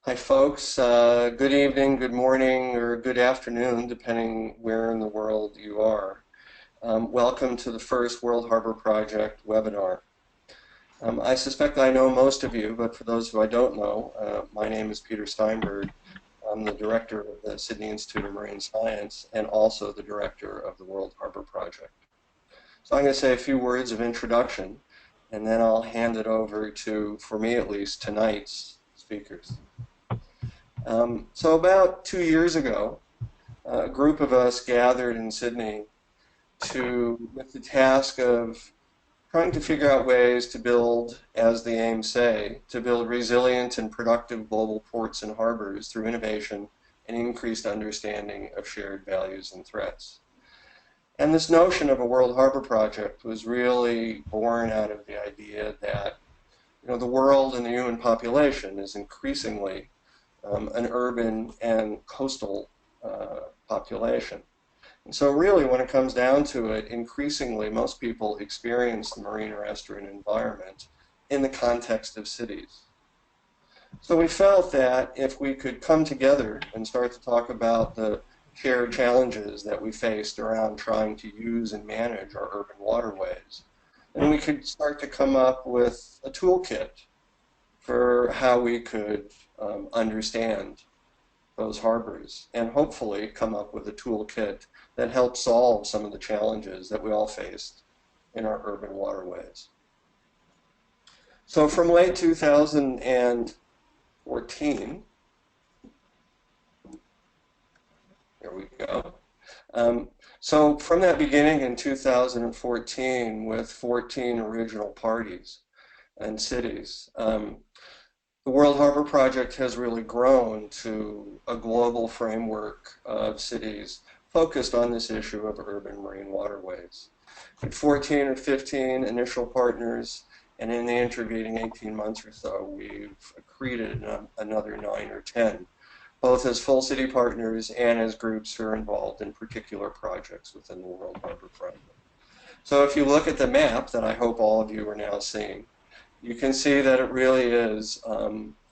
Hi, folks. Good evening, good morning, or good afternoon, depending where in the world you are. Welcome to the first World Harbour Project webinar. I suspect I know most of you, but for those who I don't know, my name is Peter Steinberg. I'm the director of the Sydney Institute of Marine Science and also the director of the World Harbour Project. So I'm going to say a few words of introduction, and then I'll hand it over to, for me at least, tonight's speakers. So about 2 years ago, a group of us gathered in Sydney with the task of trying to figure out ways to build, as the aims say, to build resilient and productive global ports and harbors through innovation and increased understanding of shared values and threats. And this notion of a World Harbour Project was really born out of the idea that the world and the human population is increasingly an urban and coastal population. And so really, when it comes down to it, increasingly most people experience the marine or estuarine environment in the context of cities. So we felt that if we could come together and start to talk about the shared challenges that we faced around trying to use and manage our urban waterways, then we could start to come up with a toolkit for how we could understand those harbors and hopefully come up with a toolkit that helps solve some of the challenges that we all faced in our urban waterways. So from late 2014, here we go. So from that beginning in 2014 with 14 original parties and cities, the World Harbour Project has really grown to a global framework of cities focused on this issue of urban marine waterways. With 14 or 15 initial partners, and in the intervening 18 months or so, we've accreted another 9 or 10, both as full city partners and as groups who are involved in particular projects within the World Harbour Project. So if you look at the map that I hope all of you are now seeing, you can see that it really is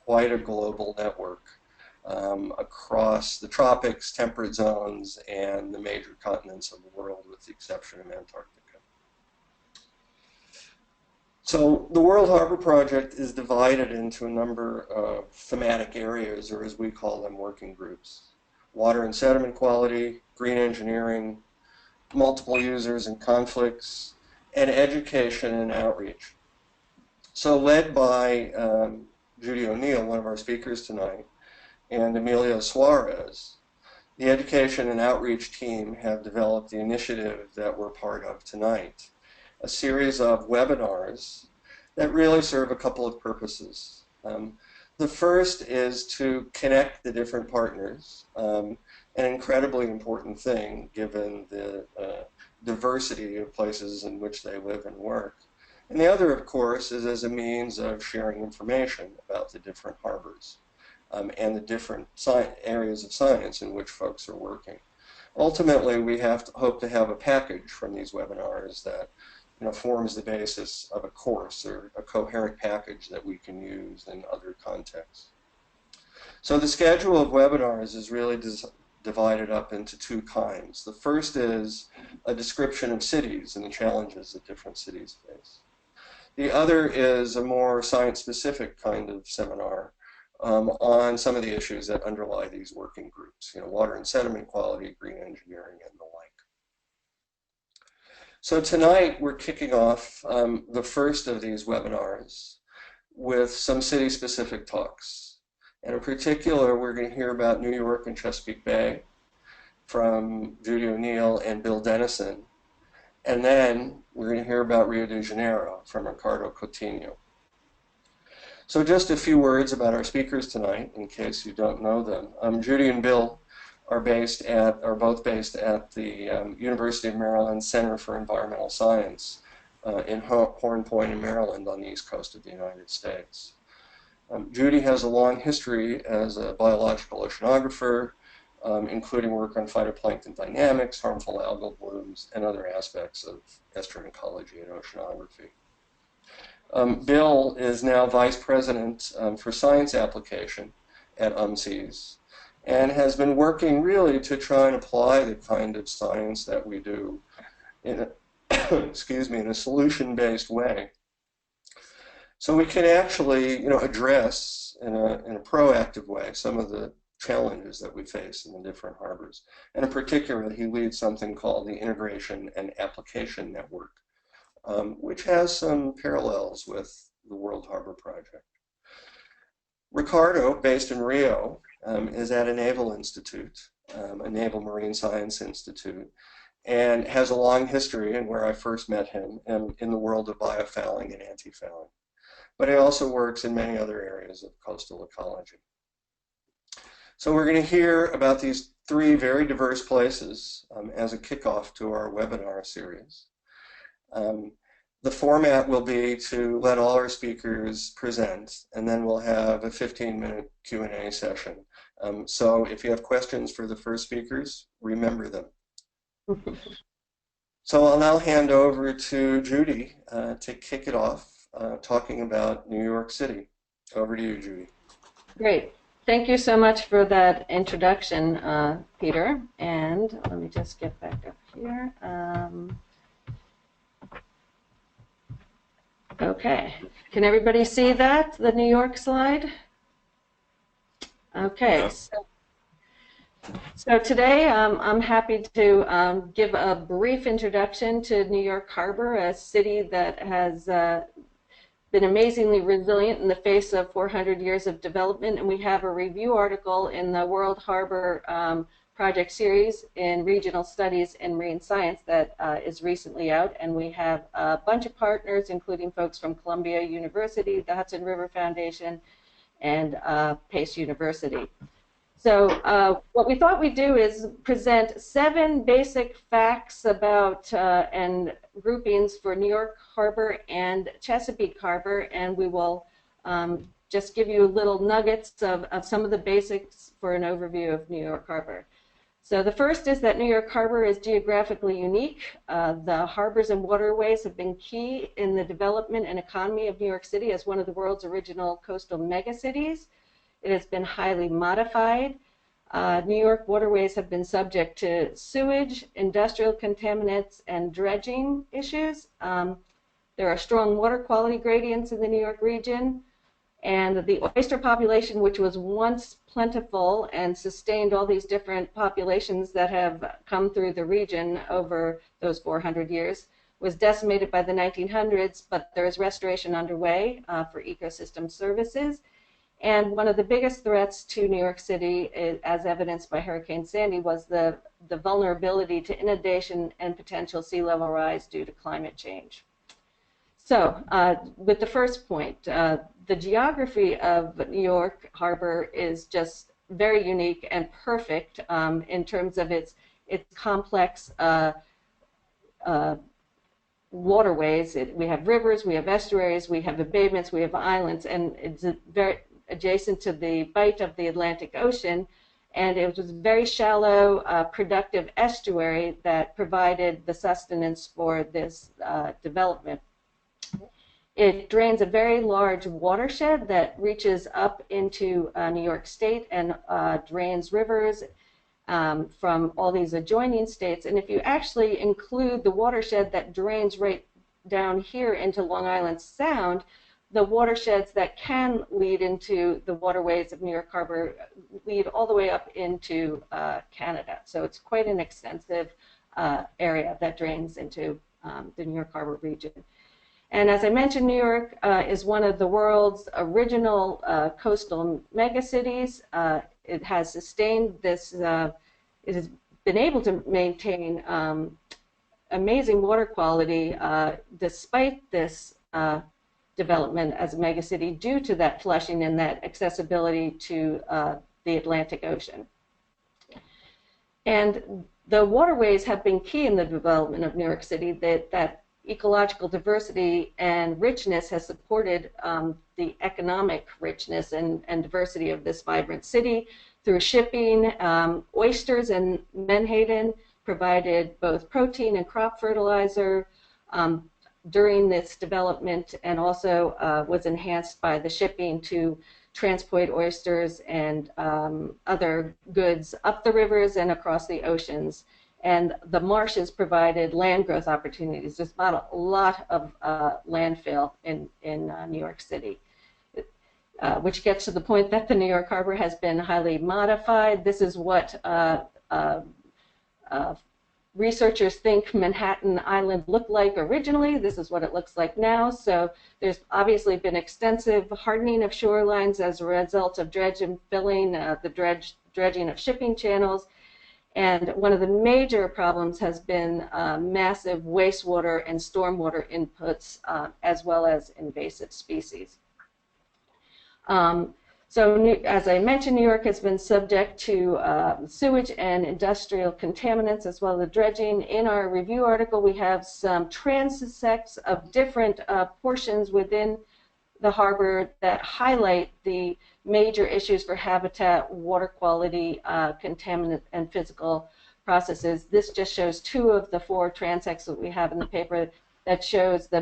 quite a global network across the tropics, temperate zones, and the major continents of the world, with the exception of Antarctica. So the World Harbour Project is divided into a number of thematic areas, or as we call them, working groups. Water and sediment quality, green engineering, multiple users and conflicts, and education and outreach. So led by Judy O'Neil, one of our speakers tonight, and Emilio Suarez, the education and outreach team have developed the initiative that we're part of tonight, a series of webinars that really serve a couple of purposes. The first is to connect the different partners, an incredibly important thing given the diversity of places in which they live and work. And the other, of course, is as a means of sharing information about the different harbors and the different areas of science in which folks are working. Ultimately, we hope to have a package from these webinars that forms the basis of a course or a coherent package that we can use in other contexts. So the schedule of webinars is really divided up into two kinds. The first is a description of cities and the challenges that different cities face. The other is a more science-specific kind of seminar on some of the issues that underlie these working groups, water and sediment quality, green engineering, and the like. So tonight we're kicking off the first of these webinars with some city-specific talks. And in particular, we're going to hear about New York and Chesapeake Bay from Judy O'Neil and Bill Dennison. And then we're going to hear about Rio de Janeiro from Ricardo Coutinho. So just a few words about our speakers tonight, in case you don't know them. Judy and Bill are both based at the University of Maryland Center for Environmental Science in Horn Point in Maryland on the east coast of the United States. Judy has a long history as a biological oceanographer, including work on phytoplankton dynamics, harmful algal blooms, and other aspects of estuarine ecology and oceanography. Bill is now Vice President for Science Application at UMCs and has been working really to try and apply the kind of science that we do in a, excuse me, in a solution-based way. So we can actually, address in a proactive way some of the challenges that we face in the different harbors. And in particular, he leads something called the Integration and Application Network, which has some parallels with the World Harbour Project. Ricardo, based in Rio, is at a Naval Institute, a Naval Marine Science Institute, and has a long history, and where I first met him, in the world of biofouling and anti-fouling. But he also works in many other areas of coastal ecology. So we're going to hear about these three very diverse places as a kickoff to our webinar series. The format will be to let all our speakers present, and then we'll have a 15-minute Q&A session. So if you have questions for the first speakers, remember them. So I'll now hand over to Judy to kick it off, talking about New York City. Over to you, Judy. Great. Thank you so much for that introduction, Peter. And let me just get back up here. Okay. Can everybody see that, the New York slide? Okay. Yeah. So today I'm happy to give a brief introduction to New York Harbor, a city that has been amazingly resilient in the face of 400 years of development, and we have a review article in the World Harbour Project series in Regional Studies in Marine Science that is recently out, and we have a bunch of partners, including folks from Columbia University, the Hudson River Foundation, and Pace University. So what we thought we'd do is present 7 basic facts about and groupings for New York Harbor and Chesapeake Harbor, and we will just give you little nuggets of some of the basics for an overview of New York Harbor. So the first is that New York Harbor is geographically unique. The harbors and waterways have been key in the development and economy of New York City as one of the world's original coastal megacities. It has been highly modified. New York waterways have been subject to sewage, industrial contaminants, and dredging issues. There are strong water quality gradients in the New York region, and the oyster population, which was once plentiful and sustained all these different populations that have come through the region over those 400 years, was decimated by the 1900s, but there is restoration underway for ecosystem services. And one of the biggest threats to New York City, as evidenced by Hurricane Sandy, was the vulnerability to inundation and potential sea level rise due to climate change. So with the first point, the geography of New York Harbor is just very unique and perfect in terms of its complex waterways. We have rivers, we have estuaries, we have embayments, we have islands, and it's very adjacent to the bight of the Atlantic Ocean, and it was a very shallow, productive estuary that provided the sustenance for this development. It drains a very large watershed that reaches up into New York State and drains rivers from all these adjoining states. And if you actually include the watershed that drains right down here into Long Island Sound, the watersheds that can lead into the waterways of New York Harbor lead all the way up into Canada. So it's quite an extensive area that drains into the New York Harbor region. And as I mentioned, New York is one of the world's original coastal megacities. It has sustained this, it has been able to maintain amazing water quality despite this development as a megacity due to that flushing and that accessibility to the Atlantic Ocean. And the waterways have been key in the development of New York City. That ecological diversity and richness has supported the economic richness and diversity of this vibrant city through shipping. Oysters in Menhaden provided both protein and crop fertilizer during this development, and also was enhanced by the shipping to transport oysters and other goods up the rivers and across the oceans. And the marshes provided land growth opportunities. There's not a lot of landfill in New York City, which gets to the point that the New York Harbor has been highly modified. This is what researchers think Manhattan Island looked like originally. This is what it looks like now. So there's obviously been extensive hardening of shorelines as a result of dredge and filling, the dredging of shipping channels. And one of the major problems has been massive wastewater and stormwater inputs, as well as invasive species. So as I mentioned, New York has been subject to sewage and industrial contaminants as well as dredging. In our review article, we have some transects of different portions within the harbor that highlight the major issues for habitat, water quality, contaminant, and physical processes. This just shows 2 of the 4 transects that we have in the paper. That shows the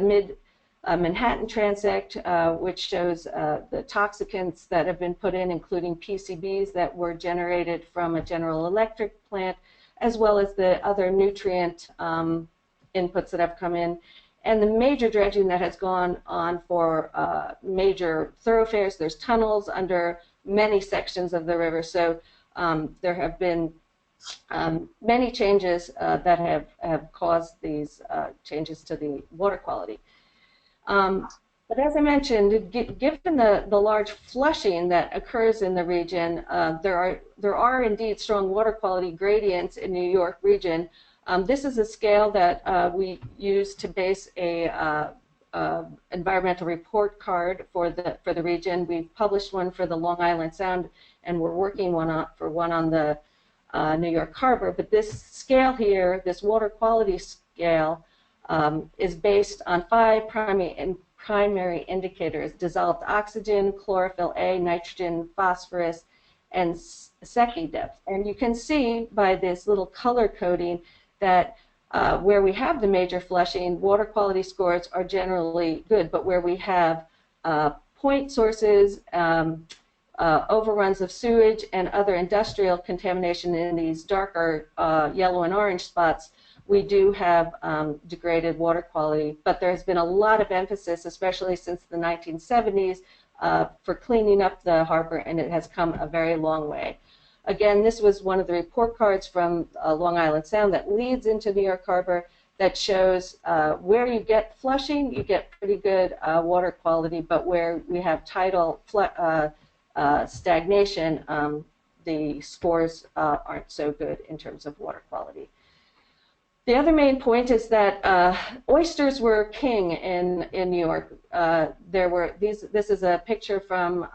Manhattan transect, which shows the toxicants that have been put in, including PCBs that were generated from a General Electric plant, as well as the other nutrient inputs that have come in. And the major dredging that has gone on for major thoroughfares. There's tunnels under many sections of the river. So there have been many changes that have caused these changes to the water quality. But as I mentioned, given the large flushing that occurs in the region, there are indeed strong water quality gradients in New York region. This is a scale that we use to base a environmental report card for the region. We've published one for the Long Island Sound, and we're working one on the New York Harbor. But this scale here, this water quality scale, is based on 5 primary indicators: dissolved oxygen, chlorophyll A, nitrogen, phosphorus, and Secchi depth. And you can see by this little color coding that where we have the major flushing, water quality scores are generally good, but where we have point sources, overruns of sewage, and other industrial contamination in these darker yellow and orange spots, we do have degraded water quality. But there's been a lot of emphasis, especially since the 1970s, for cleaning up the harbor, and it has come a very long way. Again, this was one of the report cards from Long Island Sound that leads into New York Harbor that shows where you get flushing, you get pretty good water quality, but where we have tidal stagnation, the scores aren't so good in terms of water quality. The other main point is that oysters were king in New York. This is a picture from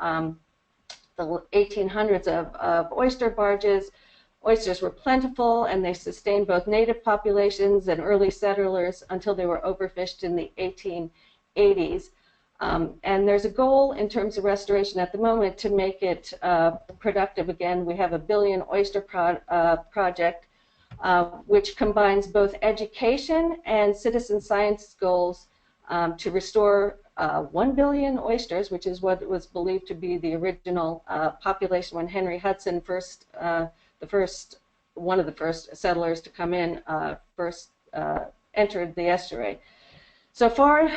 the 1800s of oyster barges. Oysters were plentiful, and they sustained both native populations and early settlers until they were overfished in the 1880s. And there's a goal in terms of restoration at the moment to make it productive again. We have a billion oyster project, which combines both education and citizen science goals to restore 1 billion oysters, which is what was believed to be the original population when Henry Hudson one of the first settlers to come in, entered the estuary. So far,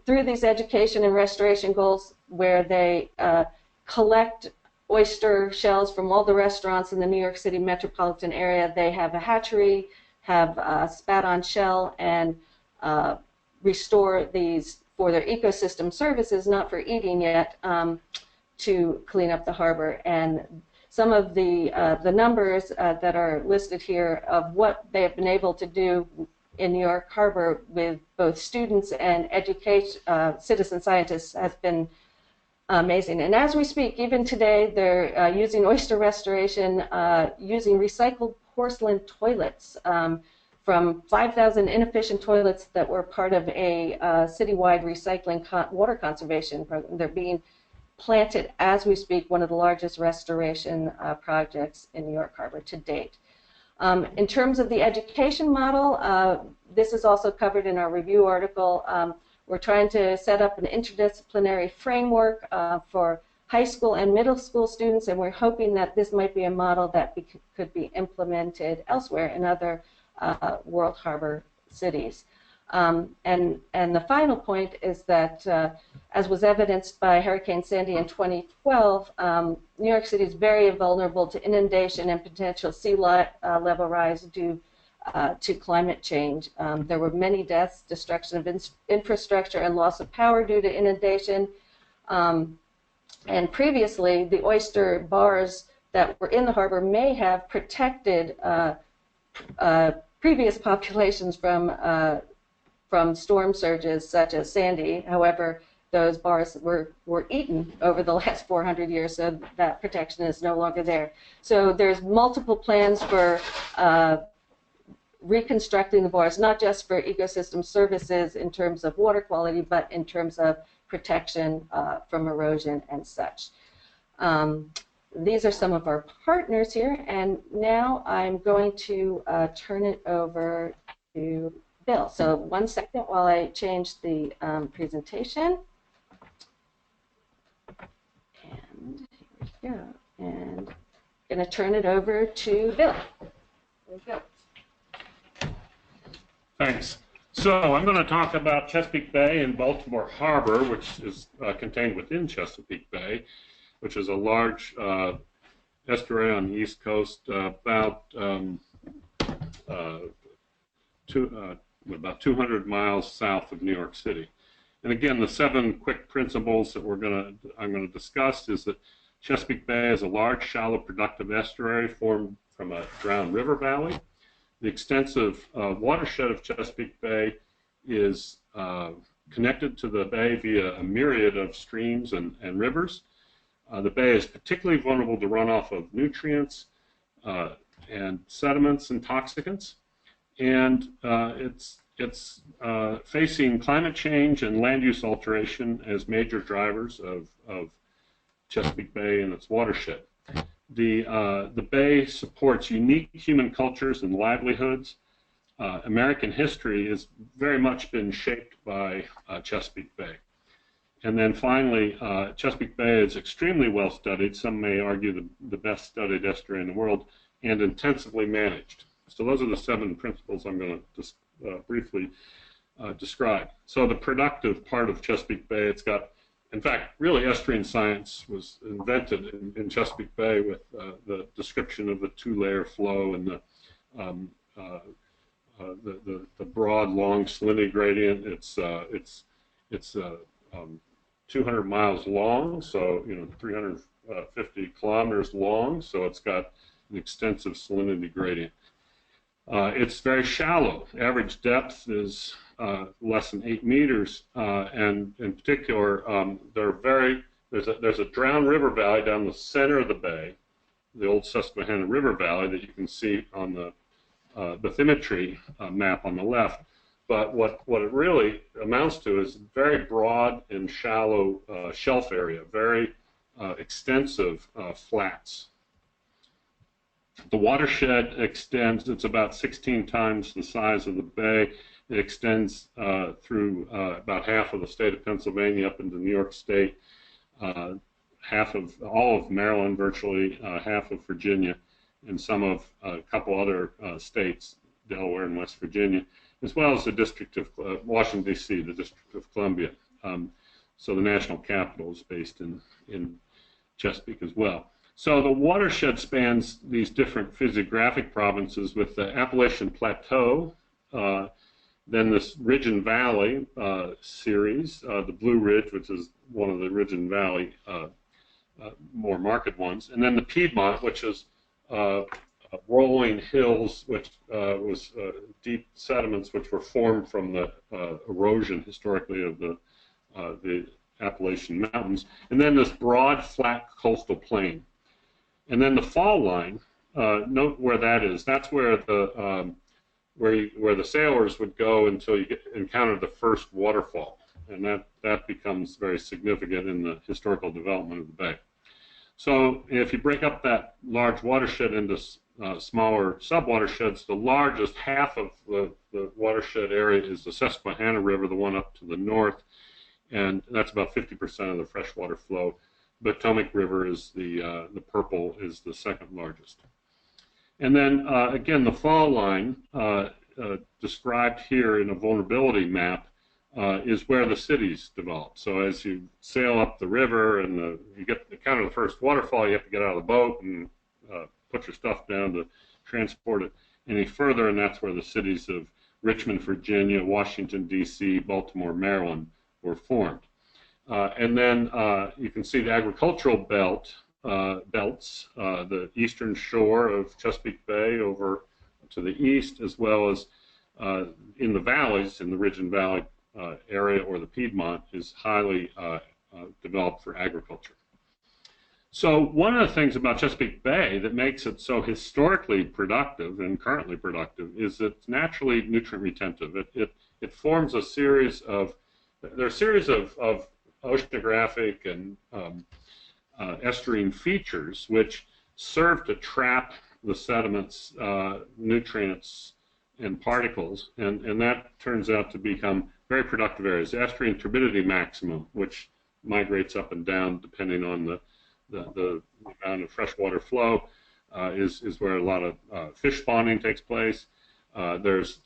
through these education and restoration goals, where they collect oyster shells from all the restaurants in the New York City metropolitan area, they have a hatchery, have spat-on shell, and restore these for their ecosystem services, not for eating yet, to clean up the harbor. And some of the numbers that are listed here of what they have been able to do in New York Harbor with both students and citizen scientists has been amazing. And as we speak, even today, they're using oyster restoration, using recycled porcelain toilets from 5,000 inefficient toilets that were part of a citywide recycling water conservation program. They're being planted as we speak, one of the largest restoration projects in New York Harbor to date. In terms of the education model, this is also covered in our review article. We're trying to set up an interdisciplinary framework for high school and middle school students, and we're hoping that this might be a model that could be implemented elsewhere in other World Harbour cities. And the final point is that, as was evidenced by Hurricane Sandy in 2012, New York City is very vulnerable to inundation and potential sea level rise due to climate change. There were many deaths, destruction of infrastructure, and loss of power due to inundation. And previously, the oyster bars that were in the harbor may have protected previous populations from storm surges such as Sandy. However, those bars were eaten over the last 400 years, so that protection is no longer there. So there's multiple plans for reconstructing the bars, not just for ecosystem services in terms of water quality, but in terms of protection from erosion and such. These are some of our partners here, and now I'm going to turn it over to Bill. So 1 second while I change the presentation. And here we go. And I'm going to turn it over to Bill. There we go. Thanks. So I'm going to talk about Chesapeake Bay and Baltimore Harbor, which is contained within Chesapeake Bay, which is a large estuary on the East Coast, about 200 miles south of New York City. And again, the 7 quick principles that I'm going to discuss is that Chesapeake Bay is a large, shallow, productive estuary formed from a drowned river valley. The extensive watershed of Chesapeake Bay is connected to the bay via a myriad of streams and rivers. The bay is particularly vulnerable to runoff of nutrients and sediments and toxicants. And it's facing climate change and land use alteration as major drivers of Chesapeake Bay and its watershed. The bay supports unique human cultures and livelihoods. American history has very much been shaped by Chesapeake Bay. And then finally, Chesapeake Bay is extremely well studied. Some may argue the best studied estuary in the world, and intensively managed. So those are the 7 principles I'm going to briefly describe. So the productive part of Chesapeake Bay, it's got, in fact, really estuarine science was invented in Chesapeake Bay with the description of the 2-layer flow and the broad, long salinity gradient. It's 200 miles long, so 350 kilometers long. So it's got an extensive salinity gradient. It's very shallow. Average depth is less than 8 meters, and in particular, there's a drowned river valley down the center of the bay, the old Susquehanna River Valley that you can see on the bathymetry map on the left. But what it really amounts to is very broad and shallow shelf area, very extensive flats. The watershed extends, it's about 16 times the size of the bay. It extends through about half of the state of Pennsylvania up into New York State, half of all of Maryland, virtually half of Virginia, and some of a couple other states, Delaware and West Virginia, as well as the District of Washington, D.C., the District of Columbia. So the national capital is based in Chesapeake as well. So the watershed spans these different physiographic provinces with the Appalachian Plateau, then this Ridge and Valley series, the Blue Ridge, which is one of the Ridge and Valley more marked ones, and then the Piedmont, which is rolling hills, which was deep sediments which were formed from the erosion historically of the Appalachian Mountains, and then this broad, flat coastal plain. And then the fall line, note where that is. That's where where the sailors would go until you encounter the first waterfall, and that becomes very significant in the historical development of the bay. So if you break up that large watershed into smaller sub-watersheds, the largest half of the watershed area is the Susquehanna River, the one up to the north, and that's about 50% of the freshwater flow. Potomac River is the purple is the second largest. And then again, the fall line described here in a vulnerability map is where the cities develop. So as you sail up the river and you get the kind of the first waterfall, you have to get out of the boat and put your stuff down to transport it any further, and that's where the cities of Richmond, Virginia, Washington, D.C., Baltimore, Maryland were formed. And then you can see the agricultural belts, the eastern shore of Chesapeake Bay over to the east, as well as in the valleys, in the Ridge and Valley area or the Piedmont, is highly developed for agriculture. So one of the things about Chesapeake Bay that makes it so historically productive and currently productive is it's naturally nutrient retentive. It forms a series of, there are a series of oceanographic and estuarine features which serve to trap the sediments, nutrients, and particles, and that turns out to become very productive areas. The estuarine turbidity maximum, which migrates up and down depending on the amount of freshwater flow, is where a lot of fish spawning takes place. There's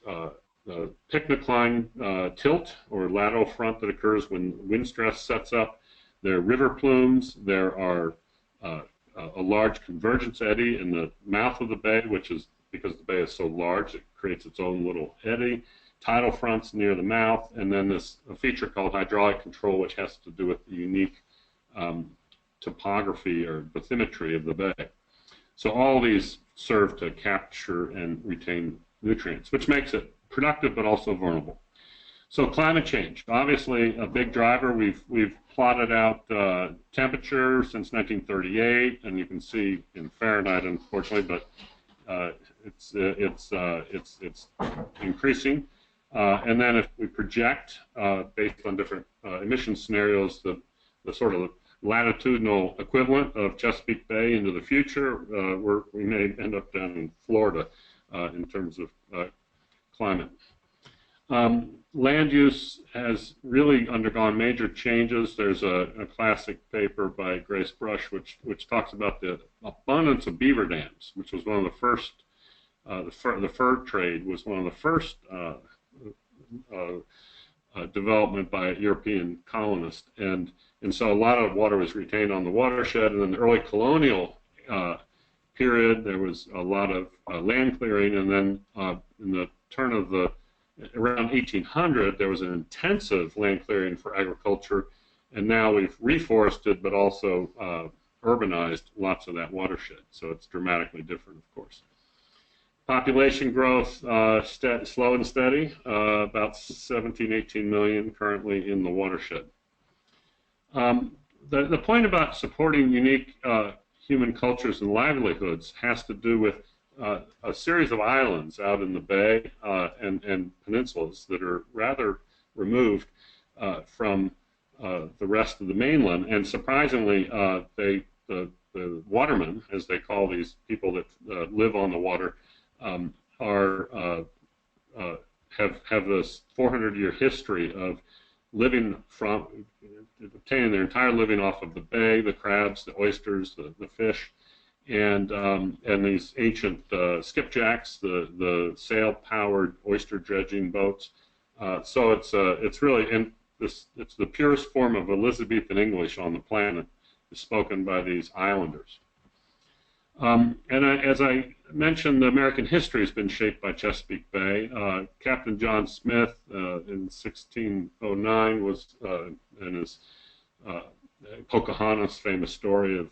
the pycnocline tilt or lateral front that occurs when wind stress sets up. There are river plumes. There are a large convergence eddy in the mouth of the bay, which is because the bay is so large, it creates its own little eddy. Tidal fronts near the mouth, and then this a feature called hydraulic control, which has to do with the unique topography or bathymetry of the bay. So all these serve to capture and retain nutrients, which makes it productive but also vulnerable. So climate change, obviously a big driver. We've plotted out temperature since 1938, and you can see in Fahrenheit, unfortunately, but it's increasing. And then if we project based on different emission scenarios, the sort of latitudinal equivalent of Chesapeake Bay into the future, we may end up down in Florida in terms of climate. Land use has really undergone major changes. There's a classic paper by Grace Brush which talks about the abundance of beaver dams, which was one of the first, the fur trade was one of the first development by European colonists, and so a lot of water was retained on the watershed. And in the early colonial period, there was a lot of land clearing, and then in the turn of around 1800, there was an intensive land clearing for agriculture, and now we've reforested but also urbanized lots of that watershed, so it's dramatically different, of course. Population growth, slow and steady, about 17, 18 million currently in the watershed. The point about supporting unique human cultures and livelihoods has to do with a series of islands out in the bay and peninsulas that are rather removed from the rest of the mainland. And surprisingly, the watermen, as they call these people that live on the water, have this 400-year history of living obtaining their entire living off of the bay, the crabs, the oysters, the fish, and these ancient skipjacks, the sail-powered oyster dredging boats. So it's really it's the purest form of Elizabethan English on the planet, is spoken by these islanders. As I mentioned, the American history has been shaped by Chesapeake Bay. Captain John Smith in 1609 was in his Pocahontas famous story of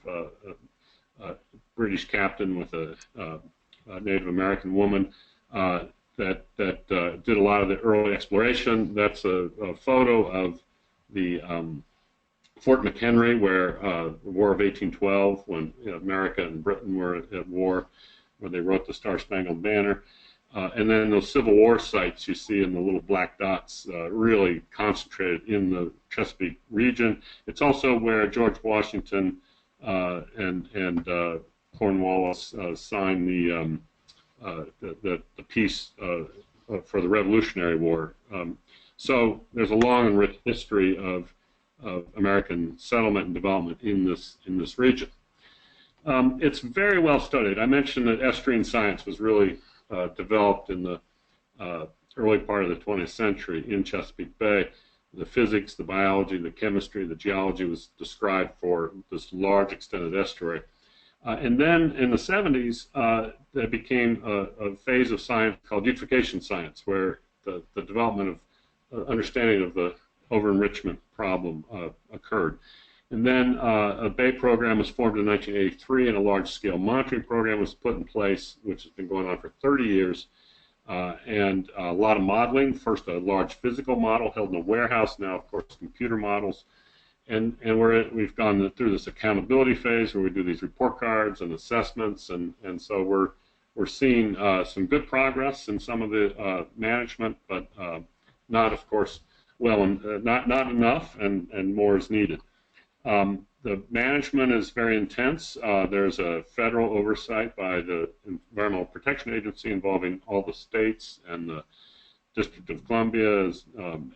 a British captain with a Native American woman that did a lot of the early exploration. That's a photo of the Fort McHenry, where the War of 1812, when America and Britain were at war, where they wrote the Star-Spangled Banner. And then those Civil War sites you see in the little black dots, really concentrated in the Chesapeake region. It's also where George Washington and Cornwallis signed the peace for the Revolutionary War. So there's a long and rich history of American settlement and development in this region. It's very well studied. I mentioned that estuarine science was really developed in the early part of the 20th century in Chesapeake Bay. The physics, the biology, the chemistry, the geology was described for this large extended estuary. And then in the 70s, there became a phase of science called eutrophication science, where the development of understanding of the over-enrichment problem occurred. And then a Bay program was formed in 1983, and a large-scale monitoring program was put in place, which has been going on for 30 years. And a lot of modeling. First, a large physical model held in a warehouse. Now, of course, computer models. And we've gone through this accountability phase where we do these report cards and assessments. And so we're seeing some good progress in some of the management, but not, of course, not enough, and more is needed. The management is very intense. There's a federal oversight by the Environmental Protection Agency involving all the states and the District of Columbia,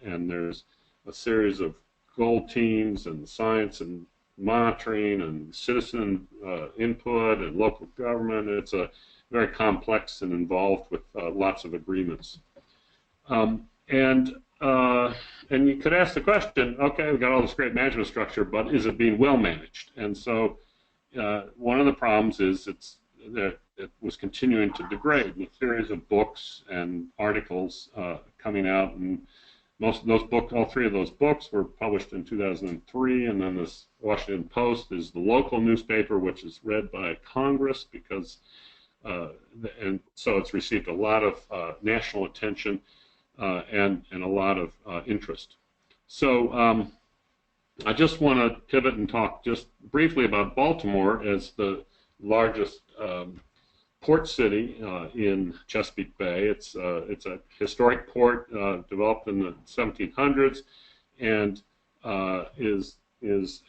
and there's a series of goal teams and science and monitoring and citizen input and local government. It's a very complex and involved with lots of agreements. And you could ask the question, okay, we've got all this great management structure, but is it being well managed? And so one of the problems is that it was continuing to degrade. A series of books and articles coming out, and most of those books, all three of those books were published in 2003, and then this Washington Post is the local newspaper, which is read by Congress because, and so it's received a lot of national attention. And a lot of interest. So I just want to pivot and talk just briefly about Baltimore as the largest port city in Chesapeake Bay. It's a historic port developed in the 1700s, and is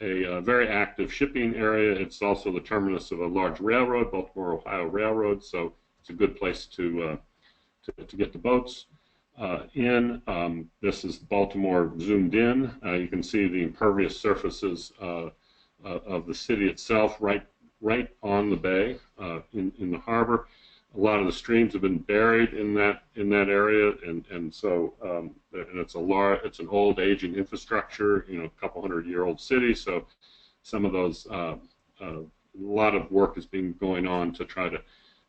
a very active shipping area. It's also the terminus of a large railroad, Baltimore Ohio Railroad. So it's a good place to get the boats. This is Baltimore zoomed in. You can see the impervious surfaces of the city itself right on the bay in the harbor. A lot of the streams have been buried in that area, and so and it's an old aging infrastructure, a couple 100-year-old city. So some of those a lot of work is going on to try to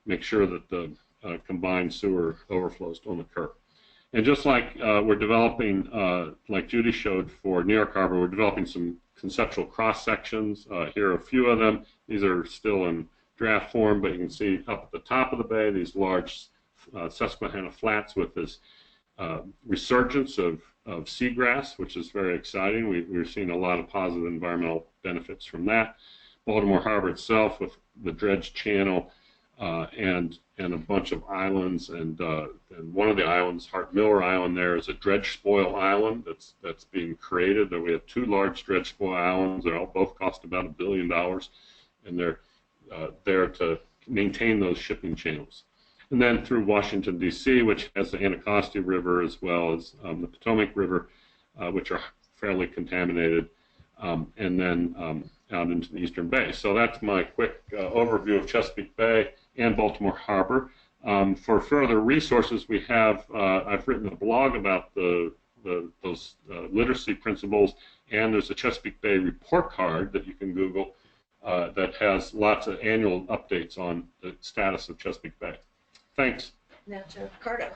make sure that the combined sewer overflows don't occur. And just like we're developing, like Judy showed for New York Harbor, we're developing some conceptual cross sections. Here are a few of them. These are still in draft form, but you can see up at the top of the bay these large Susquehanna flats with this resurgence of seagrass, which is very exciting. We're seeing a lot of positive environmental benefits from that. Baltimore Harbor itself with the dredge channel and a bunch of islands, and one of the islands, Hart Miller Island, there is a dredge spoil island that's being created. We have two large dredge spoil islands. They both cost about $1 billion, and they're there to maintain those shipping channels. And then through Washington, D.C., which has the Anacostia River as well as the Potomac River, which are fairly contaminated, and then out into the Eastern Bay. So that's my quick overview of Chesapeake Bay and Baltimore Harbor. For further resources, we have I've written a blog about those literacy principles, and there's a Chesapeake Bay report card that you can Google that has lots of annual updates on the status of Chesapeake Bay. Thanks. Now to Ricardo.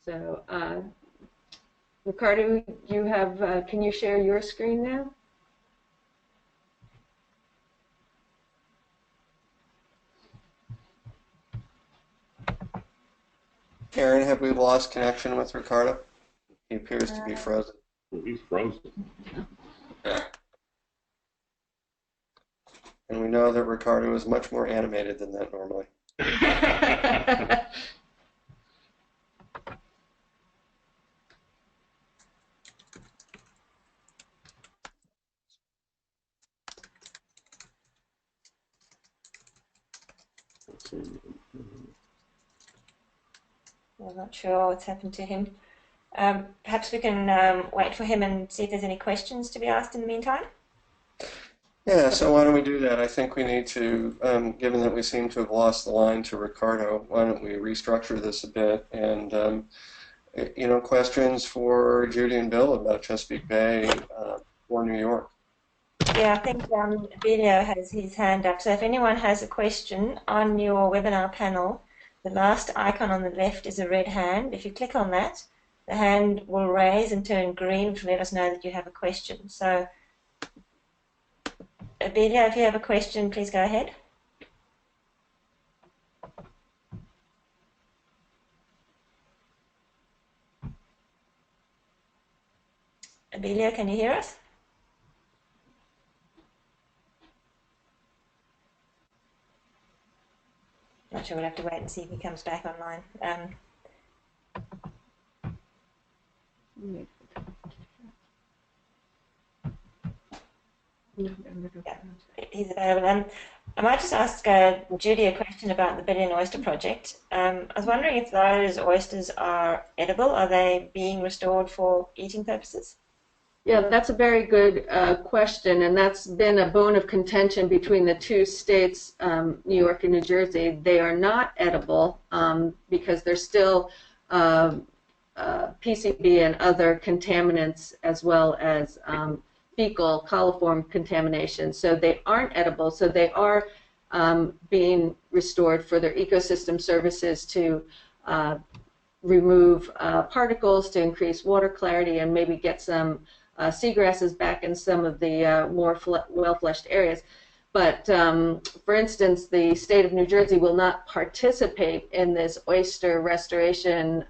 So, Ricardo, you have, can you share your screen now? Aaron, have we lost connection with Ricardo? He appears to be frozen. Well, he's frozen. Yeah. And we know that Ricardo is much more animated than that normally. I'm not sure what's happened to him. Perhaps we can wait for him and see if there's any questions to be asked in the meantime. Yeah, so why don't we do that? I think we need to, given that we seem to have lost the line to Ricardo, why don't we restructure this a bit and, questions for Judy and Bill about Chesapeake Bay or New York. Yeah, I think Emilio has his hand up. So if anyone has a question on your webinar panel, the last icon on the left is a red hand. If you click on that, the hand will raise and turn green, which will let us know that you have a question. So, Emilio, if you have a question, please go ahead. Emilio, can you hear us? Not sure, we'll have to wait and see if he comes back online. Yeah, he's available. I might just ask Judy a question about the Billion Oyster Project. I was wondering if those oysters are edible. Are they being restored for eating purposes? Yeah, that's a very good question, and that's been a bone of contention between the two states, New York and New Jersey. They are not edible because they're still PCB and other contaminants, as well as fecal coliform contamination. So they aren't edible, so they are being restored for their ecosystem services to remove particles, to increase water clarity, and maybe get some seagrasses back in some of the more well-fleshed areas. But for instance, the state of New Jersey will not participate in this oyster restoration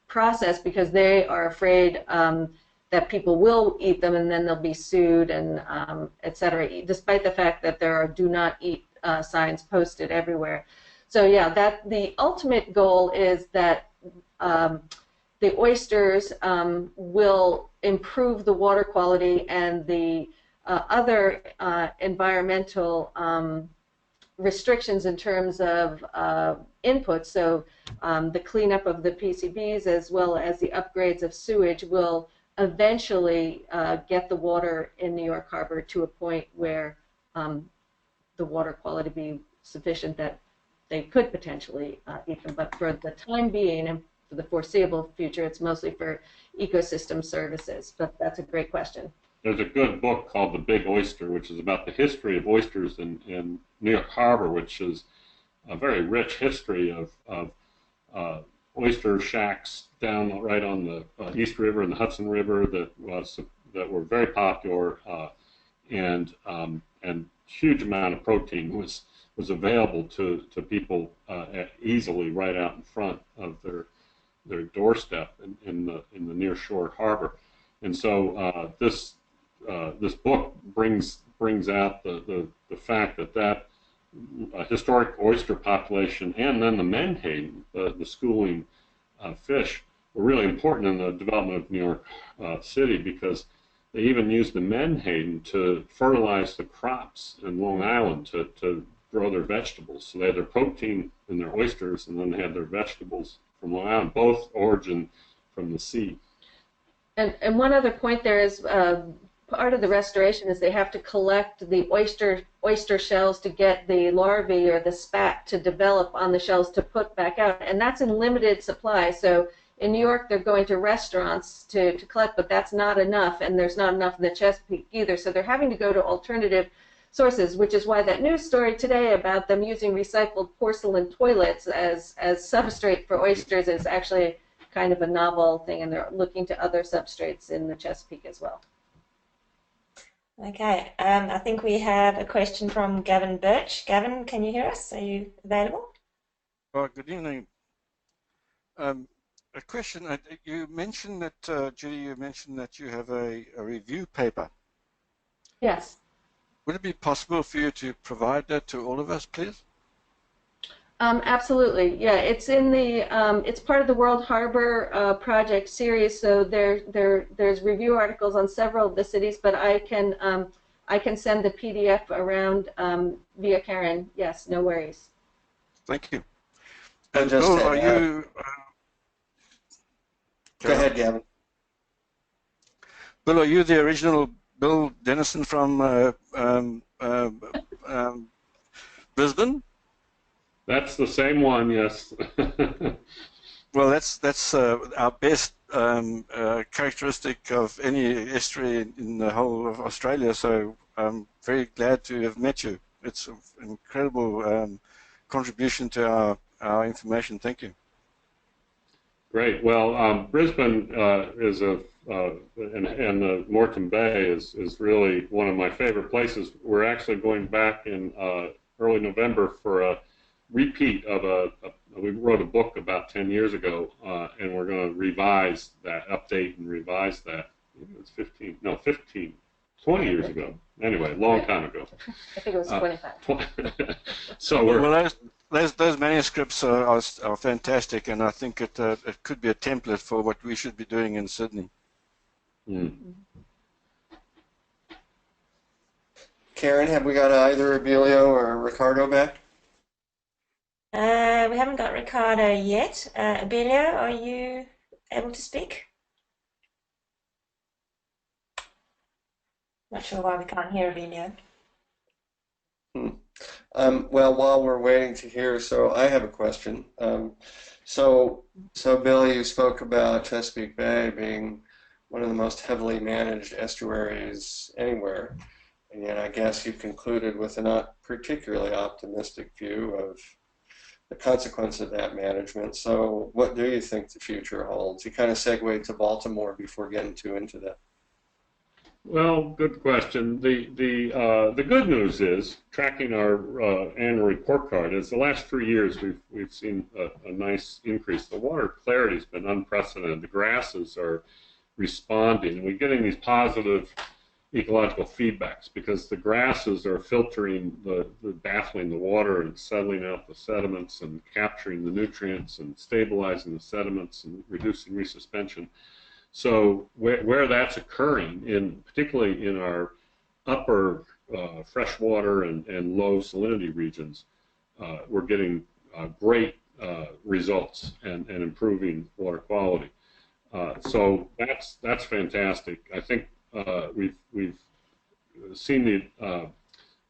process because they are afraid that people will eat them and then they'll be sued and et cetera, despite the fact that there are do not eat signs posted everywhere. So yeah, that the ultimate goal is that the oysters will improve the water quality and the other environmental restrictions in terms of input. So the cleanup of the PCBs as well as the upgrades of sewage will eventually get the water in New York Harbor to a point where the water quality be sufficient that they could potentially eat them. But for the time being and for the foreseeable future, it's mostly for ecosystem services. But that's a great question. There's a good book called The Big Oyster, which is about the history of oysters in New York Harbor, which is a very rich history of oyster shacks down right on the East River and the Hudson River that were very popular, and huge amount of protein was available to people easily right out in front of their doorstep in the near shore harbor. And so this book brings out the fact that historic oyster population and then the menhaden, the schooling fish, were really important in the development of New York City, because they even used the menhaden to fertilize the crops in Long Island to grow their vegetables. So they had their protein in their oysters, and then they had their vegetables from Long Island, both origin from the sea. And one other point there is part of the restoration is they have to collect the oyster shells to get the larvae or the spat to develop on the shells to put back out, and that's in limited supply. So in New York, they're going to restaurants to collect, but that's not enough, and there's not enough in the Chesapeake either. So they're having to go to alternative sources, which is why that news story today about them using recycled porcelain toilets as substrate for oysters is actually kind of a novel thing, and they're looking to other substrates in the Chesapeake as well. Okay, I think we have a question from Gavin Birch. Gavin, can you hear us? Are you available? Well, good evening. A question, you mentioned that, Judy, you mentioned that you have a review paper. Yes. Would it be possible for you to provide that to all of us, please? Absolutely, yeah. It's in the it's part of the World Harbour Project series. So there's review articles on several of the cities, but I can send the PDF around via Karen. Yes, no worries. Thank you. And And just Bill, to are add, you? go ahead, Gavin. Bill, are you the original Bill Dennison from Brisbane? That's the same one, yes. Well, that's our best characteristic of any estuary in the whole of Australia. So I'm very glad to have met you. It's an incredible contribution to our information. Thank you. Great. Well, Brisbane is and the Moreton Bay is really one of my favorite places. We're actually going back in early November for a repeat of we wrote a book about 10 years ago, and we're going to revise that, update and revise that. It's 20 years ago. Anyway, long time ago. I think it was 25. So we're. Well, those manuscripts are fantastic, and I think it could be a template for what we should be doing in Sydney. Karen, have we got either Abelio or Ricardo back? We haven't got Ricardo yet. Abelio, are you able to speak? Not sure why we can't hear Abelio. Well, while we're waiting to hear, so I have a question. So Billy, you spoke about Chesapeake Bay being one of the most heavily managed estuaries anywhere, and yet I guess you concluded with a not particularly optimistic view of the consequence of that management. So what do you think the future holds? You kind of segued to Baltimore before getting too into that. Well, good question. The good news is, tracking our annual report card, is the last 3 years we've seen a nice increase. The water clarity has been unprecedented. The grasses are responding, and we're getting these positive ecological feedbacks because the grasses are filtering baffling the water and settling out the sediments and capturing the nutrients and stabilizing the sediments and reducing resuspension. So where that's occurring, particularly in our upper freshwater and low salinity regions, we're getting great results and improving water quality. So that's fantastic. I think we've seen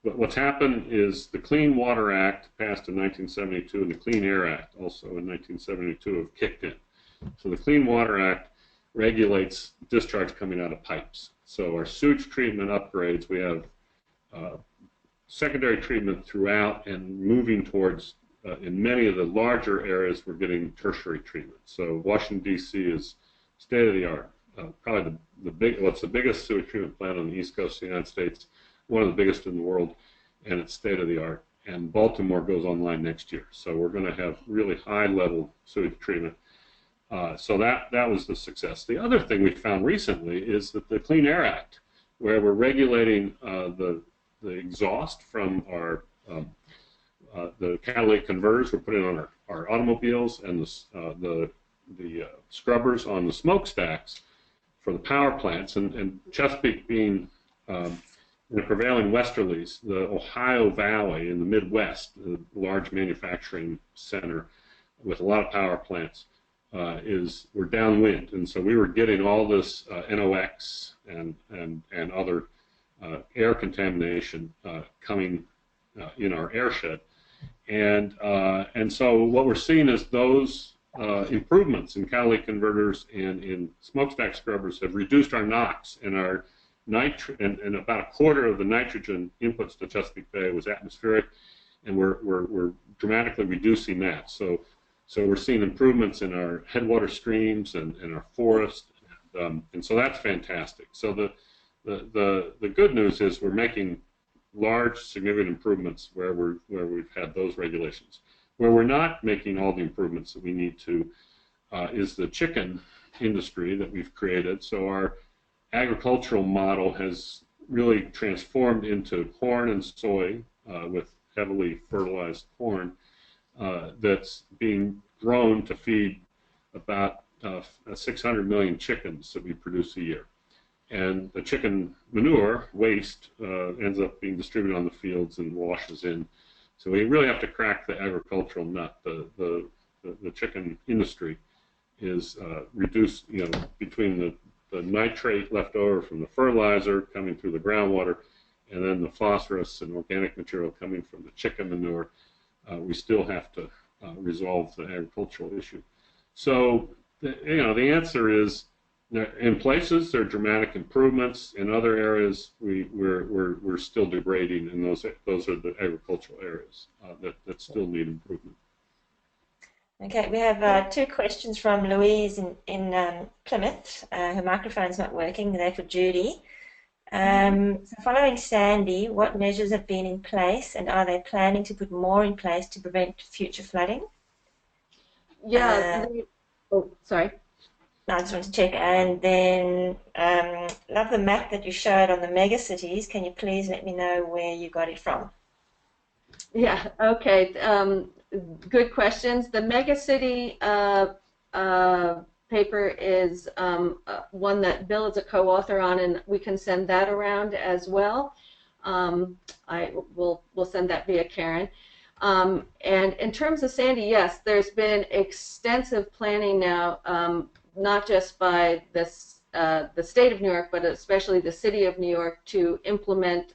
what's happened is the Clean Water Act passed in 1972 and the Clean Air Act also in 1972 have kicked in. So the Clean Water Act regulates discharge coming out of pipes. So our sewage treatment upgrades, we have secondary treatment throughout and moving towards, in many of the larger areas, we're getting tertiary treatment. So Washington, D.C. is state-of-the-art. Probably what's the biggest sewage treatment plant on the east coast of the United States, one of the biggest in the world, and it's state-of-the-art. And Baltimore goes online next year. So we're going to have really high-level sewage treatment. So that was the success. The other thing we found recently is that the Clean Air Act, where we're regulating the exhaust from the catalytic converters we're putting on our automobiles and the scrubbers on the smokestacks for the power plants, and Chesapeake being in the prevailing westerlies, the Ohio Valley in the Midwest, the large manufacturing center with a lot of power plants. We're downwind, and so we were getting all this NOx and other air contamination coming in our airshed, and so what we're seeing is those improvements in catalytic converters and in smokestack scrubbers have reduced our NOx and our and about a quarter of the nitrogen inputs to Chesapeake Bay was atmospheric, and we're dramatically reducing that. So we're seeing improvements in our headwater streams and our forest, and so that's fantastic. So the good news is we're making large, significant improvements where we've had those regulations. Where we're not making all the improvements that we need to is the chicken industry that we've created. So our agricultural model has really transformed into corn and soy with heavily fertilized corn. that's being grown to feed about 600 million chickens that we produce a year. And the chicken manure waste ends up being distributed on the fields and washes in. So we really have to crack the agricultural nut. The chicken industry is reduced, between the nitrate left over from the fertilizer coming through the groundwater, and then the phosphorus and organic material coming from the chicken manure. We still have to resolve the agricultural issue. So, the answer is, in places there are dramatic improvements. In other areas, we're still degrading, and those are the agricultural areas that still need improvement. Okay, we have 2 questions from Louise in Plymouth. Her microphone's not working. They're for Judy. So following Sandy, what measures have been in place, and are they planning to put more in place to prevent future flooding? Yeah. Sorry. No, I just want to check. And then, love the map that you showed on the mega cities. Can you please let me know where you got it from? Yeah. Okay. Good questions. The mega city paper is one that Bill is a co-author on, and we can send that around as well. We'll send that via Karen. And in terms of Sandy, yes, there's been extensive planning now, not just by the state of New York, but especially the city of New York, to implement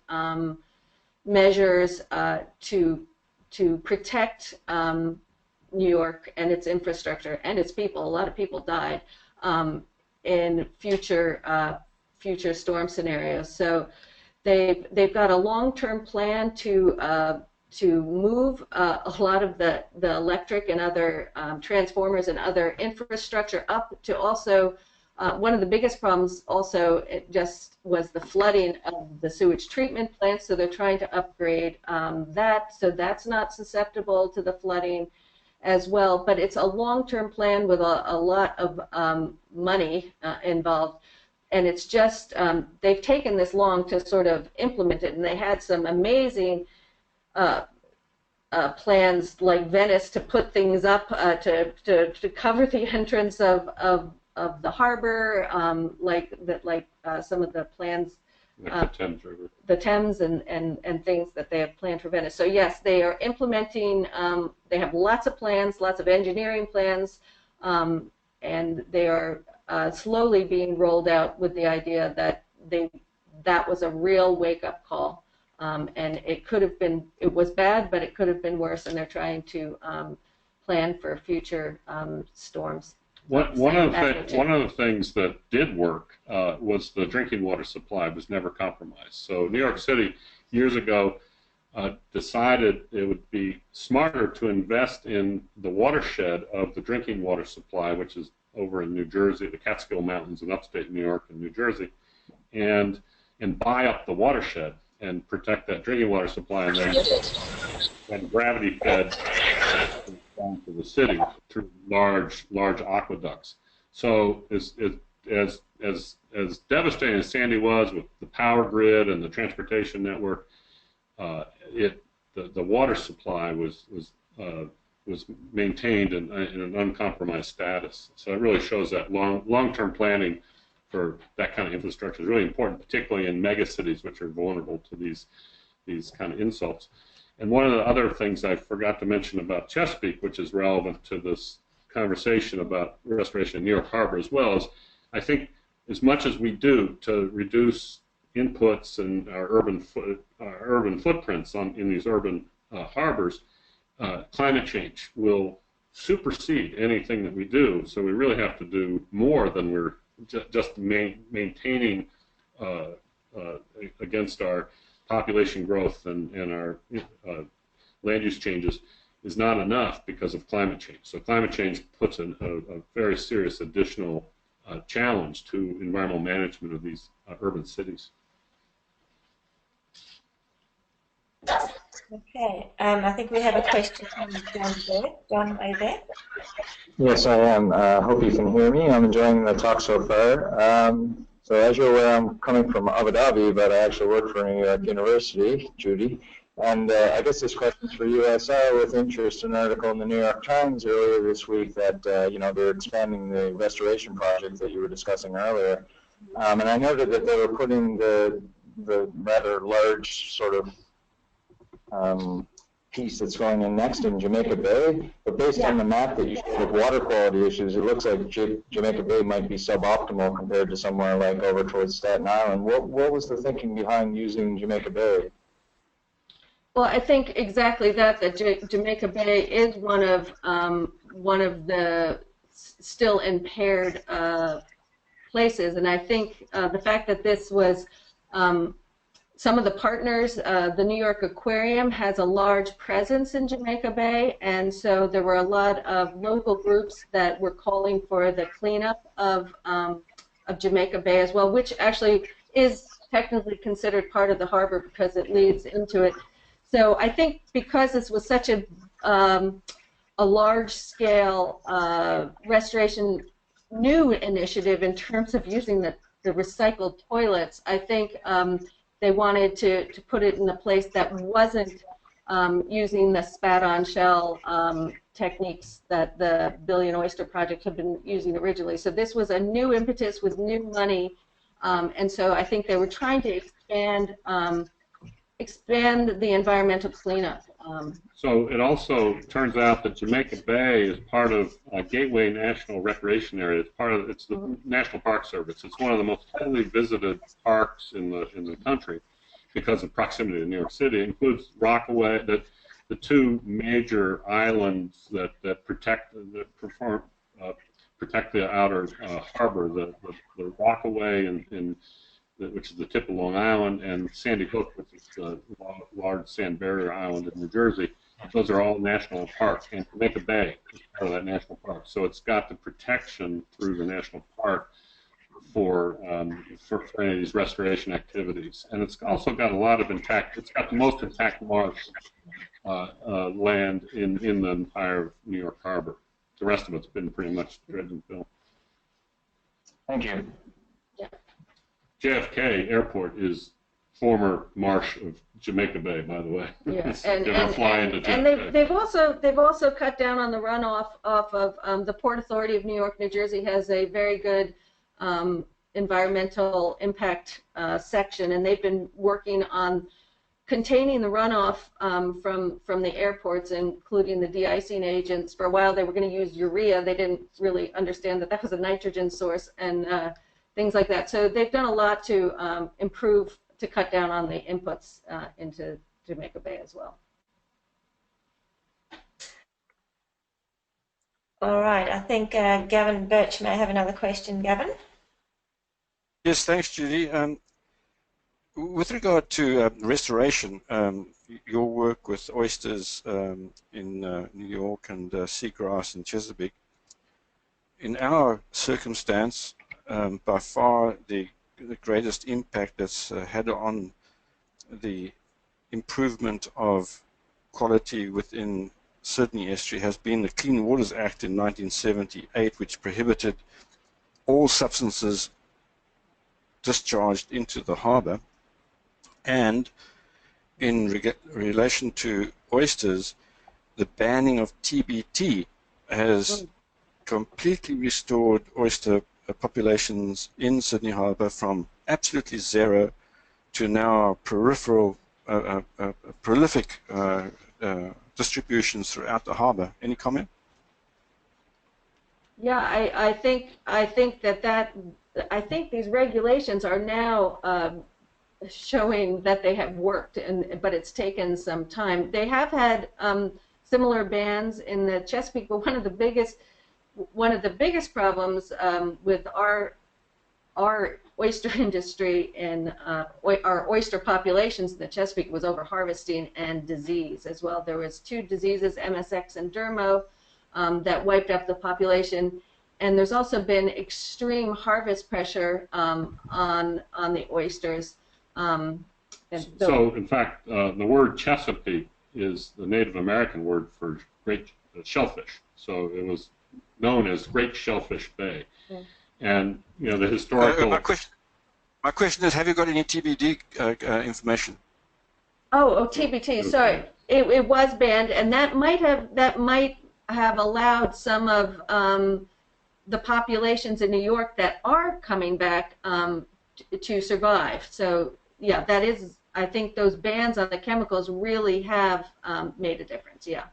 measures to protect New York and its infrastructure and its people. A lot of people died in future storm scenarios. So they've got a long-term plan to move a lot of the electric and other transformers and other infrastructure up to also one of the biggest problems also just was the flooding of the sewage treatment plants. So they're trying to upgrade that, so that's not susceptible to the flooding as well. But it's a long-term plan with a lot of money involved. And it's just, they've taken this long to sort of implement it, and they had some amazing plans like Venice to put things up to cover the entrance of the harbor, like some of the plans, like the Thames River. The Thames and things that they have planned for Venice. So yes, they are implementing, they have lots of plans, lots of engineering plans, and they are slowly being rolled out with the idea that that was a real wake-up call. And it could have been, it was bad, but it could have been worse, and they're trying to plan for future storms. One of the things that did work was the drinking water supply was never compromised. So New York City years ago decided it would be smarter to invest in the watershed of the drinking water supply, which is over in New Jersey, the Catskill Mountains in upstate New York and New Jersey, and buy up the watershed and protect that drinking water supply, and then gravity fed down to the city through large aqueducts. So as devastating as Sandy was with the power grid and the transportation network, the water supply was maintained in an uncompromised status. So it really shows that long-term planning for that kind of infrastructure is really important, particularly in megacities, which are vulnerable to these kind of insults. And one of the other things I forgot to mention about Chesapeake, which is relevant to this conversation about restoration of New York Harbour as well, is I think as much as we do to reduce inputs and our urban footprints in these urban harbors, climate change will supersede anything that we do. So we really have to do more than we're just maintaining against our population growth and our land use changes is not enough because of climate change. So climate change puts a very serious additional challenge to environmental management of these urban cities. Okay, I think we have a question from John there. John, are you there? Yes, I am. Hope you can hear me. I'm enjoying the talk so far. So as you're aware, I'm coming from Abu Dhabi, but I actually work for New York University, Judy. And I guess this question's for you. I saw with interest an article in the New York Times earlier this week that you know, they're expanding the restoration project that you were discussing earlier, and I noted that they were putting the rather large sort of piece that's going in next in Jamaica Bay, but based on the map that you showed with water quality issues, it looks like Jamaica Bay might be suboptimal compared to somewhere like over towards Staten Island. What was the thinking behind using Jamaica Bay? Well, I think exactly that Jamaica Bay is one of the still impaired places, and I think the fact that this was some of the partners, the New York Aquarium has a large presence in Jamaica Bay, and so there were a lot of local groups that were calling for the cleanup of Jamaica Bay as well, which actually is technically considered part of the harbor because it leads into it. So I think because this was such a large-scale restoration new initiative in terms of using the recycled toilets, I think they wanted to put it in a place that wasn't using the spat-on shell techniques that the Billion Oyster Project had been using originally. So this was a new impetus with new money, and so I think they were trying to expand the environmental cleanup. So it also turns out that Jamaica Bay is part of Gateway National Recreation Area. It's the National Park Service. It's one of the most heavily visited parks in the country because of proximity to New York City. It includes Rockaway, the two major islands that protect the outer harbor, the Rockaway which is the tip of Long Island, and Sandy Hook, which is the large sand barrier island in New Jersey. Those are all national parks, and Jamaica Bay is part of that national park. So it's got the protection through the national park for any of these restoration activities, and it's also got a lot of intact. It's got the most intact marsh land in the entire New York Harbor. The rest of it's been pretty much dredged and filled. Thank you. JFK Airport is former marsh of Jamaica Bay, by the way. Yes, and they've also cut down on the runoff off of the Port Authority of New York, New Jersey has a very good environmental impact section, and they've been working on containing the runoff from the airports, including the de-icing agents. For a while, they were going to use urea. They didn't really understand that was a nitrogen source and things like that. So they've done a lot to improve, to cut down on the inputs into Jamaica Bay as well. All right, I think Gavin Birch may have another question. Gavin? Yes, thanks, Judy. With regard to restoration, your work with oysters in New York and seagrass in Chesapeake, in our circumstance, by far the greatest impact that's had on the improvement of quality within Sydney estuary has been the Clean Waters Act in 1978, which prohibited all substances discharged into the harbour. And in relation to oysters, the banning of TBT has completely restored oyster populations in Sydney Harbour from absolutely zero to now prolific distributions throughout the harbour. Any comment? Yeah, I think these regulations are now showing that they have worked, but it's taken some time. They have had similar bans in the Chesapeake, but one of the biggest problems with our oyster industry and our oyster populations in the Chesapeake was overharvesting and disease as well. There was two diseases, MSX and Dermo, that wiped out the population, and there's also been extreme harvest pressure on the oysters. So, in fact, the word Chesapeake is the Native American word for great shellfish. So it was known as Great Shellfish Bay. Yeah. And, you know, the historical... My question is, have you got any TBD information? Oh, TBT. Sorry, it was banned, and that might have allowed some of the populations in New York that are coming back to survive. So yeah, that is. I think those bans on the chemicals really have made a difference. Yeah.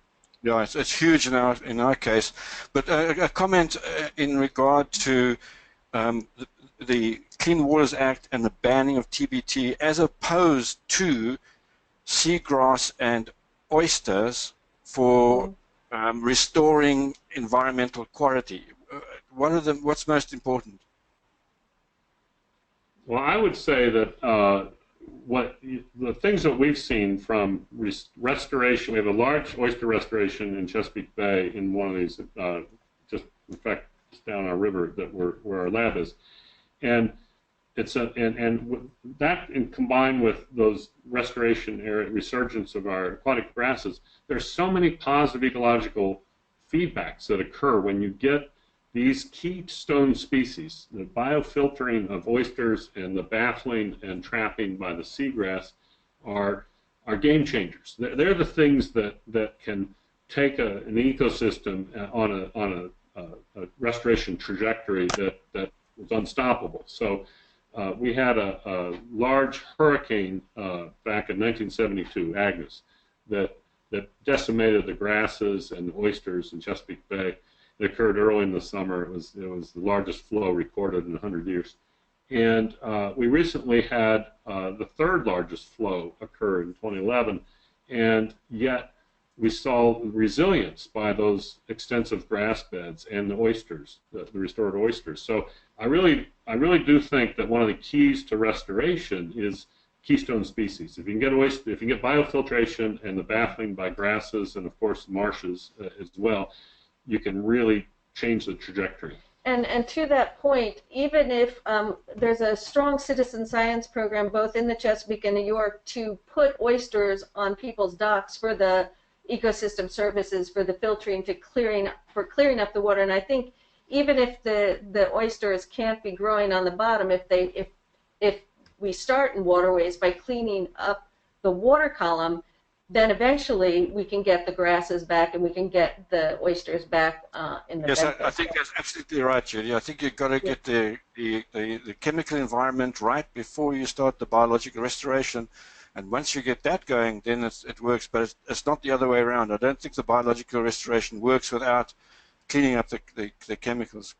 Yeah, it's huge in our case. But a comment in regard to the Clean Waters Act and the banning of TBT as opposed to seagrass and oysters for restoring environmental quality. What's most important? Well, I would say that the things that we've seen from restoration, we have a large oyster restoration in Chesapeake Bay in one of these, just in fact, down our river where our lab is, and it's that combined with those restoration area resurgence of our aquatic grasses, there's so many positive ecological feedbacks that occur when you get these keystone species. The biofiltering of oysters and the baffling and trapping by the seagrass are game changers. They're the things that can take an ecosystem on a restoration trajectory that was unstoppable. So we had a large hurricane back in 1972, Agnes, that decimated the grasses and the oysters in Chesapeake Bay. It occurred early in the summer. It was the largest flow recorded in 100 years. And we recently had the third largest flow occur in 2011, and yet we saw resilience by those extensive grass beds and the oysters, the restored oysters. So I really do think that one of the keys to restoration is keystone species. If you can get if you can get biofiltration and the baffling by grasses and of course marshes as well, you can really change the trajectory. And to that point, even if there's a strong citizen science program both in the Chesapeake and New York to put oysters on people's docks for the ecosystem services, for the filtering, clearing up the water, and I think even if the oysters can't be growing on the bottom, if we start in waterways by cleaning up the water column, then eventually we can get the grasses back and we can get the oysters back in the Yes, I think that's absolutely right, Judy. I think you've got to get the chemical environment right before you start the biological restoration. And once you get that going, then it works. But it's not the other way around. I don't think the biological restoration works without cleaning up the chemicals.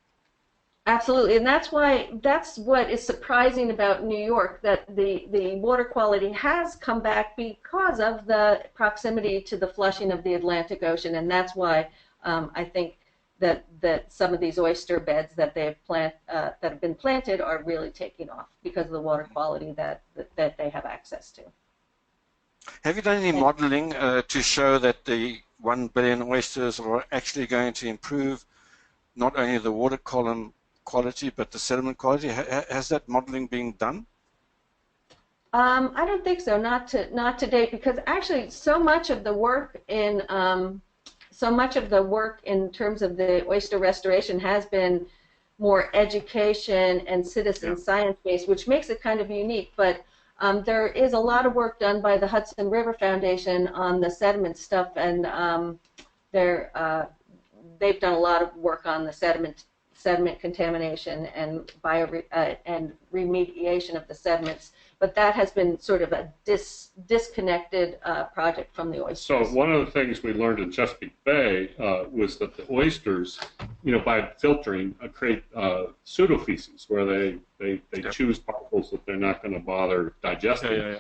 Absolutely, and that's what is surprising about New York, that the water quality has come back because of the proximity to the flushing of the Atlantic Ocean, and that's why I think that some of these oyster beds that that have been planted are really taking off because of the water quality that they have access to. Have you done any modeling to show that the 1 billion oysters are actually going to improve not only the water column quality but the sediment quality? Has that modeling been done? I don't think so, not to date, because actually so much of the work in terms of the oyster restoration has been more education and citizen science based, which makes it kind of unique. But there is a lot of work done by the Hudson River Foundation on the sediment stuff, and they've done a lot of work on the sediment contamination and and remediation of the sediments. But that has been sort of a disconnected project from the oysters. So one of the things we learned in Chesapeake Bay was that the oysters, by filtering, create pseudofeces, where they choose particles that they're not going to bother digesting. Yeah.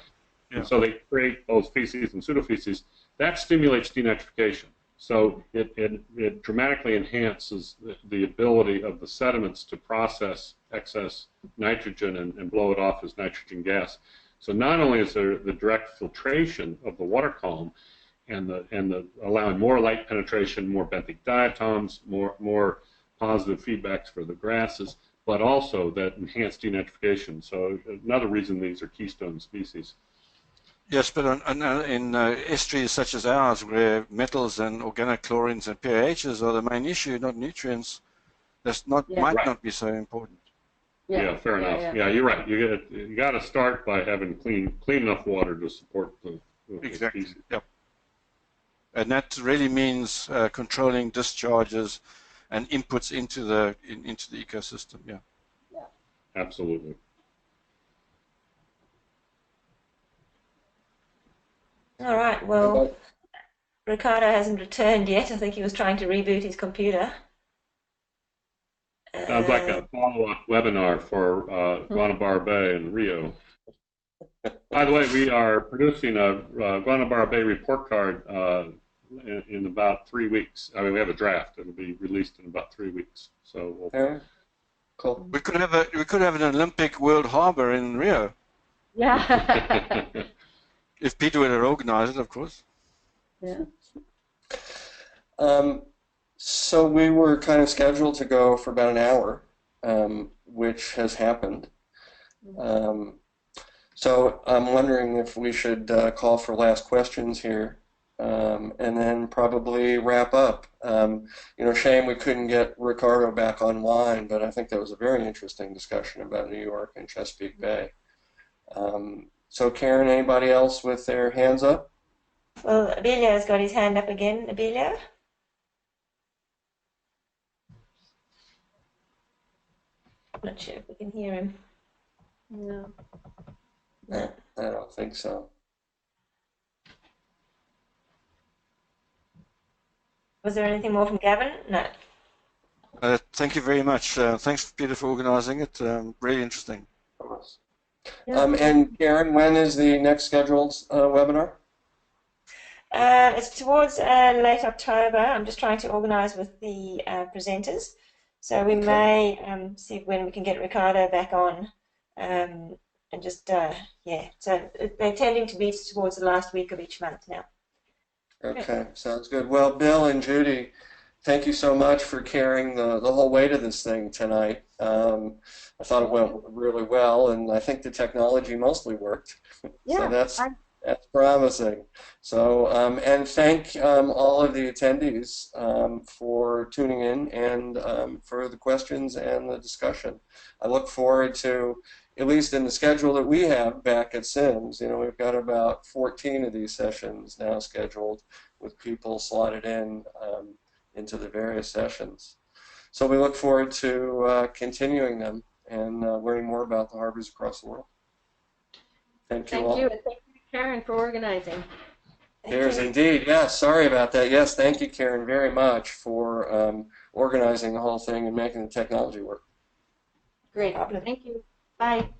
And so they create those feces and pseudofeces. That stimulates denitrification. So it dramatically enhances the ability of the sediments to process excess nitrogen and blow it off as nitrogen gas. So not only is there the direct filtration of the water column and the allowing more light penetration, more benthic diatoms, more positive feedbacks for the grasses, but also that enhanced denitrification. So another reason these are keystone species. Yes, but in estuaries such as ours, where metals and organochlorines and pHs are the main issue, not nutrients, that's might not be so important. Yeah, fair enough. Yeah, you're right. You got to start by having clean enough water to support Exactly. Yep. And that really means controlling discharges and inputs into the ecosystem. Yeah. Absolutely. All right. Well, Ricardo hasn't returned yet. I think he was trying to reboot his computer. Sounds like a follow-up webinar for Guanabara Bay and Rio. By the way, we are producing a Guanabara Bay report card in about 3 weeks. I mean, we have a draft. It'll be released in about 3 weeks. So we'll... Cool. We could have an Olympic World Harbour in Rio. Yeah. If Peter would have organized it, of course. Yeah. So we were kind of scheduled to go for about an hour, which has happened. So I'm wondering if we should call for last questions here, and then probably wrap up. Shame we couldn't get Ricardo back online, but I think that was a very interesting discussion about New York and Chesapeake Bay. So Karen, anybody else with their hands up? Well, Abelio's got his hand up again. Abelio? Not sure if we can hear him. No. No, I don't think so. Was there anything more from Gavin? No. Thank you very much. Thanks, Peter, for organizing it. Really interesting. And Karen, when is the next scheduled webinar? It's towards late October. I'm just trying to organise with the presenters. So we may see when we can get Ricardo back on and just, yeah. So they're tending to be towards the last week of each month now. Okay, sounds good. Well, Bill and Judy, thank you so much for carrying the whole weight of this thing tonight. I thought it went really well, and I think the technology mostly worked. Yeah, so that's promising. So, and thank all of the attendees for tuning in and for the questions and the discussion. I look forward to, at least in the schedule that we have back at SIMS, we've got about 14 of these sessions now scheduled with people slotted in into the various sessions. So we look forward to continuing them and learning more about the harbors across the world. Thank you all. Thank you, and thank you, Karen, for organizing. There's indeed, yes, sorry about that. Yes, thank you, Karen, very much for organizing the whole thing and making the technology work. Great, thank you. Bye.